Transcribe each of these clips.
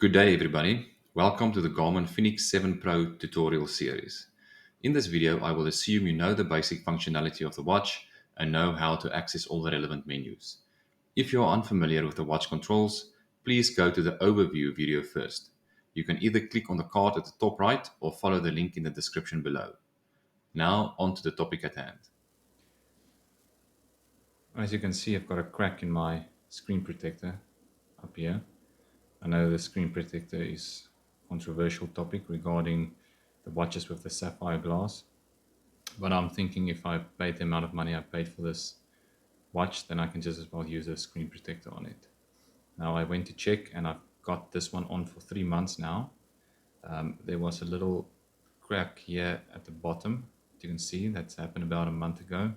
Good day everybody, welcome to the Garmin Fenix 7 Pro tutorial series. In this video I will assume you know the basic functionality of the watch and know how to access all the relevant menus. If you are unfamiliar with the watch controls, please go to the overview video first. You can either click on the card at the top right or follow the link in the description below. Now on to the topic at hand. As you can see, I've got a crack in my screen protector up here. I know the screen protector is a controversial topic regarding the watches with the sapphire glass, but I'm thinking if I paid the amount of money I paid for this watch, then I can just as well use a screen protector on it. Now I went to check and I've got this one on for 3 months now. There was a little crack here at the bottom. You can see that's happened about a month ago,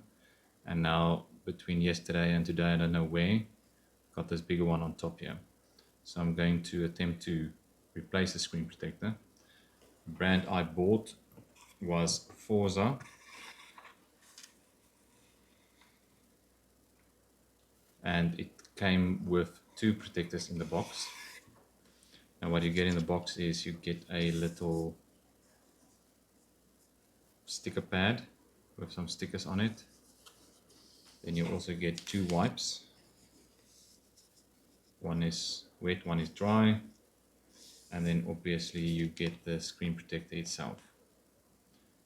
and now between yesterday and today, I don't know where, got this bigger one on top here. So I'm going to attempt to replace the screen protector. The brand I bought was Forza, and it came with two protectors in the box. Now what you get in the box is you get a little sticker pad with some stickers on it. Then you also get two wipes. One is wet, one is dry. And then obviously you get the screen protector itself.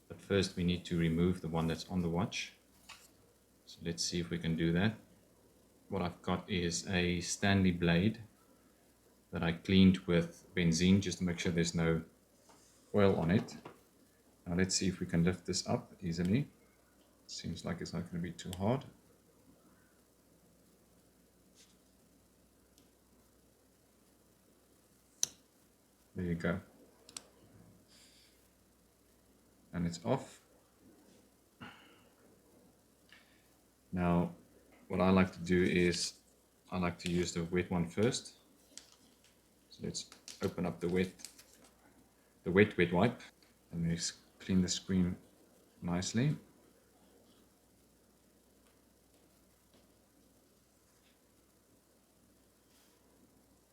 But first we need to remove the one that's on the watch. So let's see if we can do that. What I've got is a Stanley blade that I cleaned with benzene just to make sure there's no oil on it. Now let's see if we can lift this up easily. Seems like it's not going to be too hard. There you go. And it's off. Now what I like to do is I like to use the wet one first. So let's open up the wet wipe, and let's clean the screen nicely.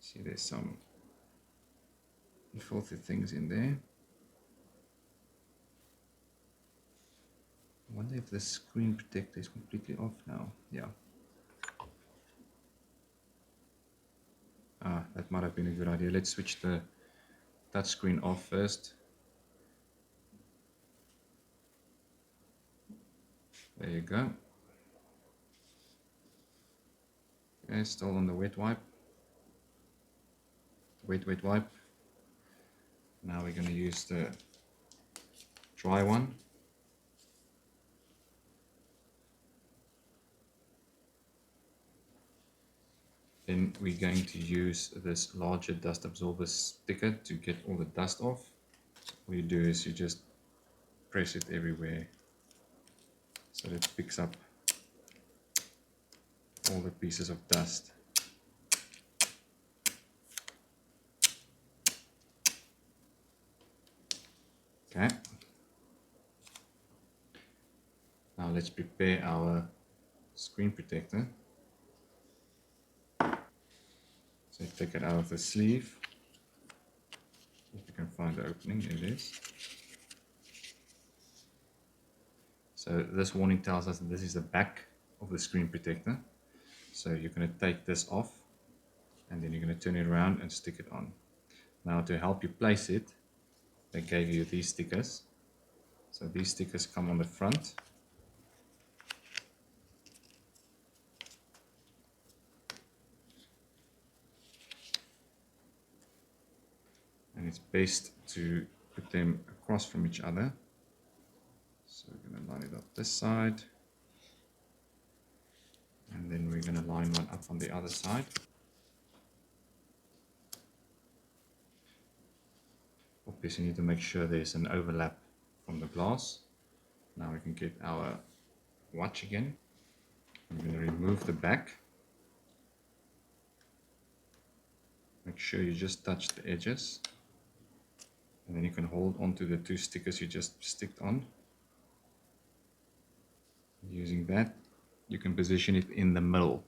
See, there's some filthy things in there. I wonder if the screen protector is completely off now. Yeah. That might have been a good idea. Let's switch the touch screen off first. There you go. Okay, still on the wet wipe. Wet wipe. Now we're going to use the dry one. Then we're going to use this larger dust absorber sticker to get all the dust off. What you do is you just press it everywhere so that it picks up all the pieces of dust. Okay. Now let's prepare our screen protector. So take it out of the sleeve. If you can find the opening, there it is. So this warning tells us that this is the back of the screen protector. So you're going to take this off and then you're going to turn it around and stick it on. Now to help you place it, they gave you these stickers. So these stickers come on the front. And it's best to put them across from each other. So we're going to line it up this side. And then we're going to line one up on the other side. Obviously you need to make sure there's an overlap from the glass. Now we can get our watch again. I'm going to remove the back. Make sure you just touch the edges. And then you can hold onto the two stickers you just sticked on. Using that, you can position it in the middle.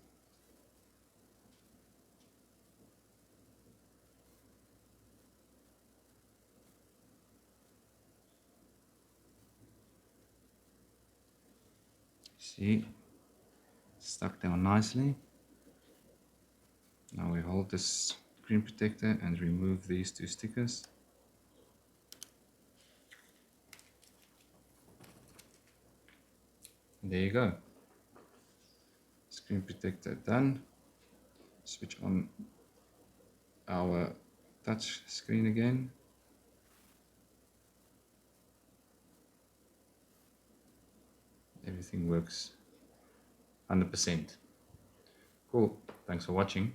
See, stuck down nicely. Now we hold this screen protector and remove these two stickers. And there you go. Screen protector done. Switch on our touch screen again. Everything works 100%. Cool. Thanks for watching.